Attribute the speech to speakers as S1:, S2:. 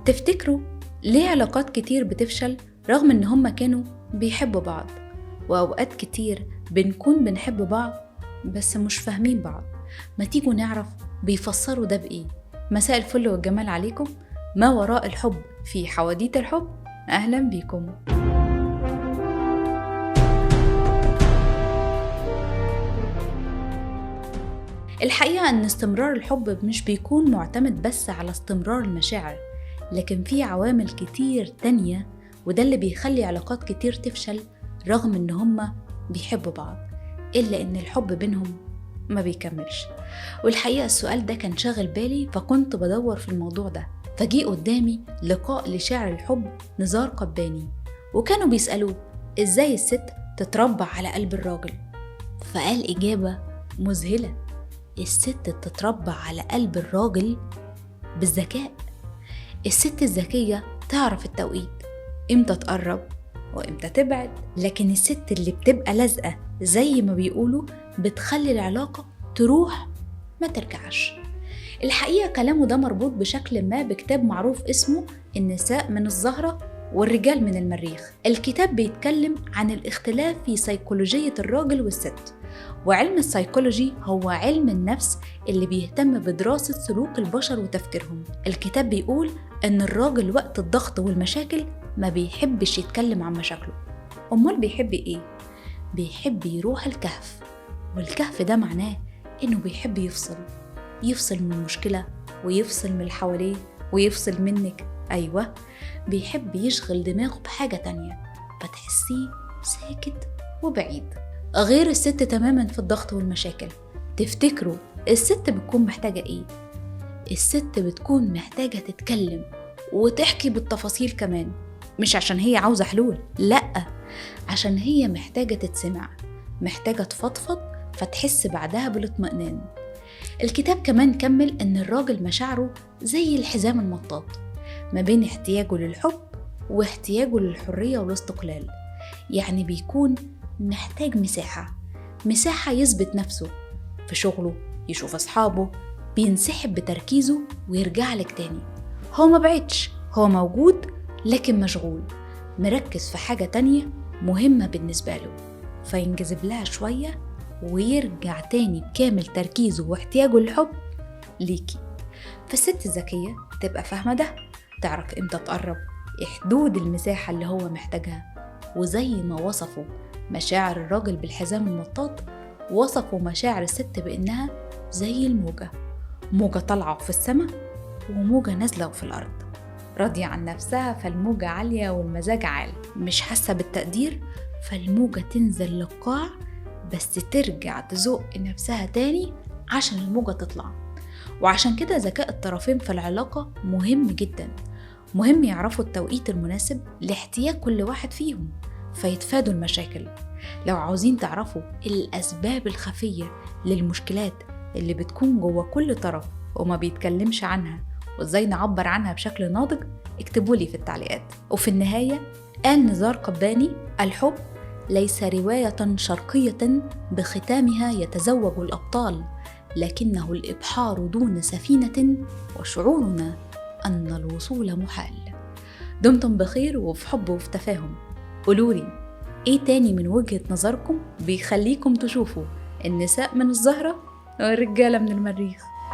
S1: تفتكروا ليه علاقات كتير بتفشل رغم إن هما كانوا بيحبوا بعض؟ وأوقات كتير بنكون بنحب بعض بس مش فاهمين بعض. ما تيجوا نعرف بيفسروا ده بإيه؟ مساء الفل والجمال عليكم. ما وراء الحب في حواديت الحب. أهلا بيكم. الحقيقة أن استمرار الحب مش بيكون معتمد بس على استمرار المشاعر، لكن في عوامل كتير تانية، وده اللي بيخلي علاقات كتير تفشل رغم إن هما بيحبوا بعض، إلا إن الحب بينهم ما بيكملش. والحقيقة السؤال ده كان شاغل بالي، فكنت بدور في الموضوع ده، فجي قدامي لقاء لشاعر الحب نزار قباني، وكانوا بيسألوه إزاي الست تتربع على قلب الراجل، فقال إجابة مذهلة: الست تتربع على قلب الراجل بالذكاء. الست الذكية تعرف التوقيت، امتى تقرب وامتى تبعد، لكن الست اللي بتبقى لازقة زي ما بيقولوا بتخلي العلاقة تروح ما ترجعش. الحقيقة كلامه ده مربوط بشكل ما بكتاب معروف اسمه النساء من الزهرة والرجال من المريخ. الكتاب بيتكلم عن الاختلاف في سيكولوجية الراجل والست، وعلم السيكولوجي هو علم النفس اللي بيهتم بدراسة سلوك البشر وتفكيرهم. الكتاب بيقول إن الراجل وقت الضغط والمشاكل ما بيحبش يتكلم عن مشاكله. أمال بيحب إيه؟ بيحب يروح الكهف، والكهف ده معناه إنه بيحب يفصل من المشكلة، ويفصل من اللي حواليه، ويفصل منك. أيوة، بيحب يشغل دماغه بحاجة تانية، فتحسيه ساكت وبعيد، غير الست تماما في الضغط والمشاكل. تفتكروا الست بتكون محتاجة إيه؟ الست بتكون محتاجة تتكلم وتحكي بالتفاصيل كمان، مش عشان هي عاوزة حلول، لأ، عشان هي محتاجة تتسمع، محتاجة تفضفض فتحس بعدها بالاطمئنان. الكتاب كمان كمل إن الراجل مشاعره زي الحزام المطاط ما بين احتياجه للحب واحتياجه للحرية والاستقلال. يعني بيكون محتاج مساحة يثبت نفسه في شغله، يشوف أصحابه، بينسحب بتركيزه ويرجع لك تاني. هو ما بعدش، هو موجود لكن مشغول، مركز في حاجة تانية مهمة بالنسبة له، فينجذب لها شوية ويرجع تاني بكامل تركيزه واحتياجه للحب ليكي. فالست الذكية تبقى فاهمة ده، تعرف امتى تقرب، إيه حدود المساحة اللي هو محتاجها. وزي ما وصفوا مشاعر الراجل بالحزام المطاط، وصفوا مشاعر الست بإنها زي الموجة، موجة طالعة في السماء وموجة نازلة في الأرض. راضية عن نفسها فالموجة عالية والمزاج عالي، مش حاسة بالتقدير فالموجة تنزل للقاع، بس ترجع تزق نفسها تاني عشان الموجة تطلع. وعشان كده ذكاء الطرفين في العلاقة مهم جدا، مهم يعرفوا التوقيت المناسب لاحتياج كل واحد فيهم فيتفادوا المشاكل. لو عاوزين تعرفوا الأسباب الخفية للمشكلات اللي بتكون جوه كل طرف وما بيتكلمش عنها، وازاي نعبر عنها بشكل ناضج، اكتبولي في التعليقات. وفي النهاية قال نزار قباني: الحب ليس رواية شرقية بختامها يتزوج الأبطال، لكنه الإبحار دون سفينة، وشعورنا أن الوصول محال. دمتم بخير وفي حب وفي تفاهم. قولولي إيه تاني من وجهة نظركم بيخليكم تشوفوا النساء من الزهرة والرجالة من المريخ؟